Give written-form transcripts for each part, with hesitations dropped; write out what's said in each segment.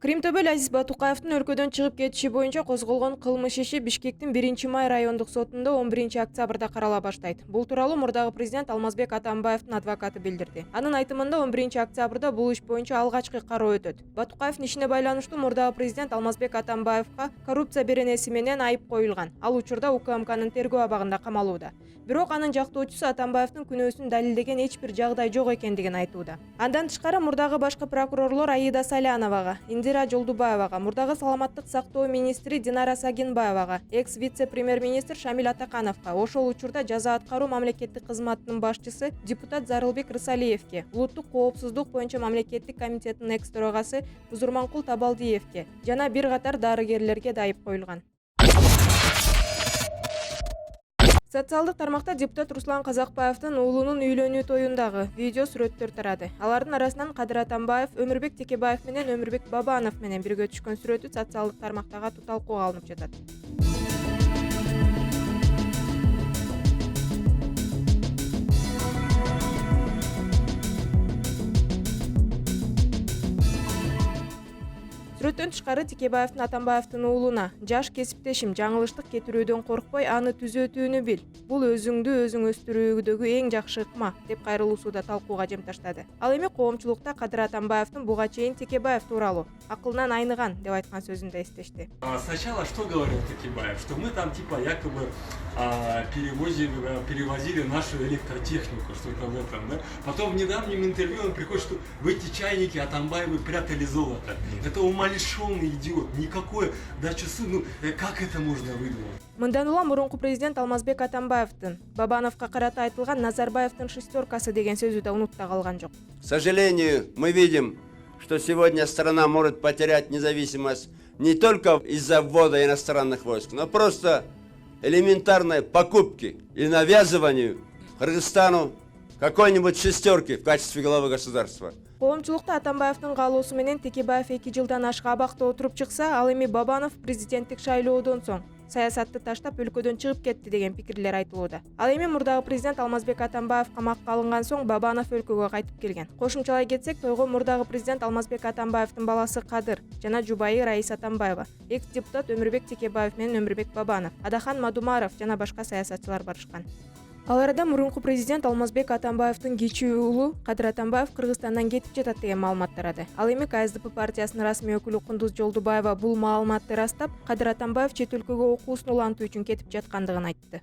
Кримтөбөл Азиз Батукаевдин өлкөдөн чыгып кетиши боюнча козголгон кылмыш иши Бишкектин 1-май райондук сотунда 11-октябрда карала баштайт. Бул тууралуу мурдагы президент Алмазбек Атамбаевдин адвокаты билдирди. Анын айтымында 11-октябрда бул иш боюнча алгачкы кароо өтөт. Батукаевдин ишине байланыштуу мурдагы президент Алмазбек Атамбаевга коррупция беренеси менен айып коюлган. Ал учурда УКМКнын тергөө абагында камалууда. Бирок анын жактоочусу Атамбаевдин күнөөсүн далилдеген эч бир жагдай жок экендигин айтууда. Андан тышкары мурдагы башкы прокурорлор Аида Саляновага, Индира Жолдубаевага, мурдагы саламаттык сактоо министри Динара Сагинбаевага, экс-вице-премьер-министр Шамил Атакановго, ошол учурда жаза аткаруу мамлекеттик кызматынын башчысы депутат Зарылбек Рысалиевке, улуттук коопсуздук боюнча мамлекеттик комитеттин экс-төрагасы Бузурманкул Табалдиевке жана бир катар дарыгерлерге да айып коюлган. Социалдык тармакта депутат Руслан Казакбаевдин уулунун үйлөнүү тоюндагы видео сүрөттөр тарады. Алардын арасынан Кадыр Атамбаев, Өмүрбек Текебаев менен Өмүрбек Бабанов менен бирге түшкөн сүрөтү социалдык тармактагы талкууга алынып жатат. Сүрөттөн тышкары Текебаевдин Атамбаевдин уулуна жаш кесиптешим жаңылыштык кетирүүдөн коркпой, аны түзөтүүнү бил. Бул өзүңдү өзүң өстүрүүдөгү эң жакшы ыкма деп кайрылуусуда талкууга жем таштады. Ал эми коомчулукта Кадыр Атамбаевдин буга чейин Текебаев тууралуу акылынан айныган деп айткан сөзүндө эстешти. Сначала что говорил Текебаев, что мы там типа якобы перевозили нашу электротехнику, что-то в этом, да? Потом в недавнем интервью он приходит, что в эти чайники Атамбаевы прятали золото. Это умалишенный идиот, никакое, да часы, как это можно выдумать? Мындан улам мурунку президент Алмазбек Атамбаевдин Бабановго карата айтылган Назарбаевдин шестеркасы деген сөзү да унутта калган жок. К сожалению, мы видим, что сегодня страна может потерять независимость не только из-за ввода иностранных войск, но просто элементарной покупки и навязыванию Кыргызстану какой-нибудь шестерки в качестве главы государства. Коомчулукта Атамбаевдин каалоосу менен Текебаев 2 жылдан ашык абакта отуруп чыкса, ал эми Бабанов президенттик шайлоодон соң саясатты таштап өлкөдөн чыгып кетти деген пикирлер айтылууда. Ал эми мурдагы президент Алмазбек Атамбаев камакка алынган соң Бабанов өлкөгө кайтып келген. Кошумчалай кетсек, тойго мурдагы президент Алмазбек Атамбаевдин баласы Кадыр жана жубайы Раис Атамбаева, экс-депутат Өмүрбек Текебаев менен Өмүрбек Бабанов, Адахан Мадумаров жана башка саясатчылар барышкан. Ал арада мурунку президент Алмазбек Атамбаевдин кичүү уулу Кадыр Атамбаев Кыргызстандан кетип жатат деген маалымат тарады. Ал эми КСДП партиясынын расмий өкүлү Кундуз Жолдубаева бул маалыматты ырастап, Кадыр Атамбаев чет өлкөгө окуусун улантуу үчүн кетип жаткандыгын айтты.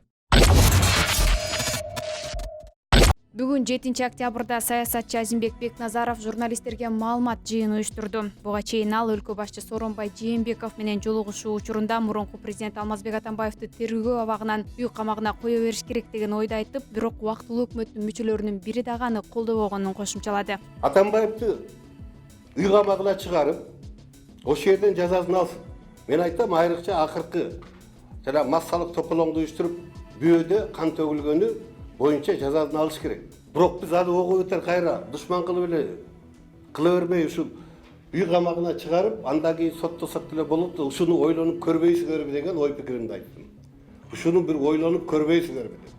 Бүгүн 7-октябрда саясатчы Азимбек Бекназаров журналисттерге маалымат жыйын уюштурду. Буга чейин ал өлкө башчы Сооронбай Жээнбеков менен жолугушуу учурунда мурунку президент Алмазбек Атамбаевди тергөө абагынан үй камагына кое бериш керек деген ойду айтып, бирок убактылуу өкмөттүн мүчөлөрүнүн бири дагы аны колдобогонун кошумчалады. Атамбаевди үй камагына чыгарып, ошол жерден жазасын алсын. Мен айтам, айрыкча акыркы жана массалык тополоңду уюштуруп, бүйөдө кан төгүлгөнү боюнча жазасын алыш керек. Бирок биз аны ого өтөр кайра душман кылып эле кыла бербей ушул үй камагына чыгарып, андан кийин соттосок деле болот, ушуну ойлонуп көрбөйсүңөрбү деген ой пикиримди айттым. Ушуну бир ойлонуп көрбөйсүңөрбү деп.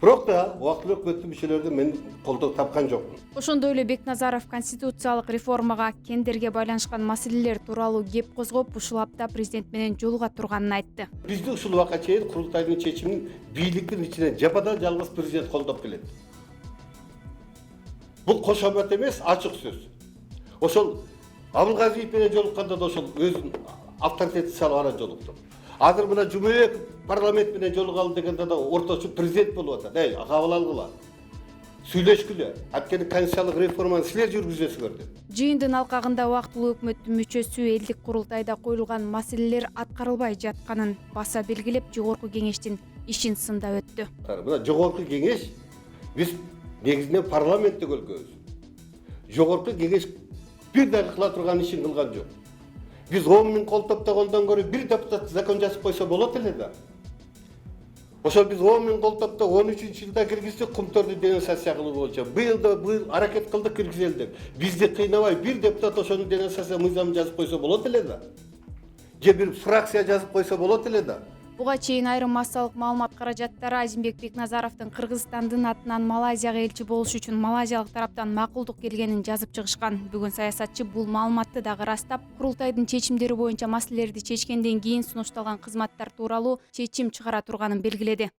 Бирок да убактылуу өкмөттүн мүчөлөрү мен колдоо тапкан жокмун. Ошондой эле Бекназаров конституциялык реформага, кендерге байланышкан маселелер тууралуу кеп козгоп, ушул апта президент менен жолуга турганын айтты. Бизди ушул убакка чейин курултайдын чечимин бийликтин ичинен жападан жалгыз президент колдоп келет. Бул кошомат эмес, ачык сөз. Ошол Абылгазиев менен жолукканда да ошол өзүнүн авторитетин салып анан жолукту. Азыр мына Жумабек парламент менен жолугалы дегенде да орточу президент болуп атат. Кабыл алгыла. Сүйлөшкүлө. Анткени конституциялык реформаны силер жүргүзөсүңөр деп. Жыйындын алкагында убактылуу өкмөттүн мүчөсү элдик курултайда коюлган маселелер аткарылбай жатканын баса белгилеп, жогорку кеңештин ишин сындап өттү. Мына жогорку кеңеш биз негизинен парламенттик өлкөбүз. Жогорку кеңеш бир дагы кыла турган ишин кылган жок. Биз 10 миң кол топтогондон көрө бир депутат закон жазып койсо болот эле да. Ошол биз 10 миң кол топто 13-жылда киргиздик кумторду денонсация кылуу боюнча. Быйыл аракет кылдык киргизели деп. Бизди кыйнабай бир депутат ошону денонсация мыйзамын жазып койсо болот эле да. Же бир фракция жазып койсо болот эле да. Буга чейин айрым массалык маалымат каражаттары Азимбек Бекназаровдун Кыргызстандын атынан Малайзияга элчи болуш үчүн малайзиялык тараптан макулдук келгенин жазып чыгышкан. Бүгүн саясатчы бул маалыматты дагы ырастап, курултайдын чечимдери боюнча маселелерди чечкенден кийин сунушталган кызматтар тууралуу чечим чыгара турганын белгиледи.